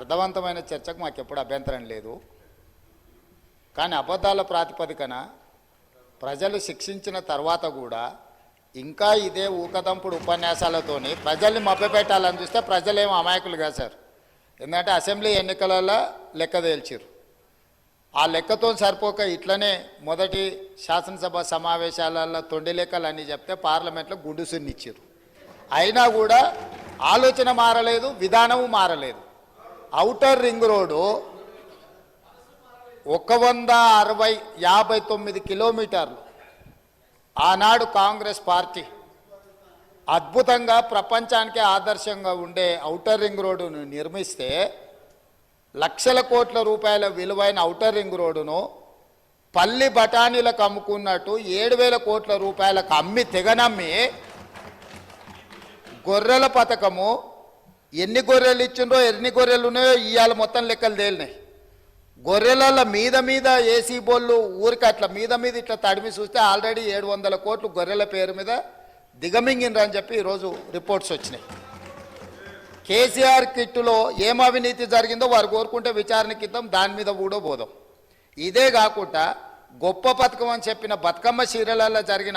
అర్థవంతమైన చర్చకు మాకు ఎప్పుడు అభ్యంతరం లేదు. కానీ అబద్ధాల ప్రాతిపదికన ప్రజలు శిక్షించిన తర్వాత కూడా ఇంకా ఇదే ఊకదంపుడు ఉపన్యాసాలతోని ప్రజల్ని మభ్యపెట్టాలని చూస్తే ప్రజలేమో అమాయకులు కాదు సార్. ఎందుకంటే అసెంబ్లీ ఎన్నికలలో లెక్క తేల్చారు. ఆ లెక్కతో సరిపోక ఇట్లనే మొదటి శాసనసభ సమావేశాలలో తొండి లెక్కలు అన్నీ చెప్తే పార్లమెంట్లో గుండుసునిచ్చారు. అయినా కూడా ఆలోచన మారలేదు, విధానము మారలేదు. ఔటర్ రింగ్ రోడ్డు 159 కిలోమీటర్లు ఆనాడు కాంగ్రెస్ పార్టీ అద్భుతంగా ప్రపంచానికే ఆదర్శంగా ఉండే ఔటర్ రింగ్ రోడ్డును నిర్మిస్తే లక్షల కోట్ల రూపాయల విలువైన ఔటర్ రింగ్ రోడ్డును పల్లి బఠానీలకు అమ్ముకున్నట్టు 7,000 కోట్ల రూపాయలకు అమ్మి తెగనమ్మి గొర్రెల పథకము ఎన్ని గొర్రెలు ఇచ్చిండ్రో ఎన్ని గొర్రెలు ఉన్నాయో ఇవాళ మొత్తం లెక్కలు తేలినాయి. గొర్రెల మీద ఏసీ బోళ్ళు ఊరికి అట్లా మీద ఇట్లా తడిమి చూస్తే ఆల్రెడీ 700 కోట్లు గొర్రెల పేరు మీద దిగమింగినరని చెప్పి ఈరోజు రిపోర్ట్స్ వచ్చినాయి. కేసీఆర్ కిట్టులో ఏం అవినీతి జరిగిందో వారు కోరుకుంటే విచారణకి ఇద్దాం, దాని మీద కూడా పోదాం. ఇదే కాకుండా గొప్ప పథకం అని చెప్పిన బతుకమ్మ చీరలలో జరిగిన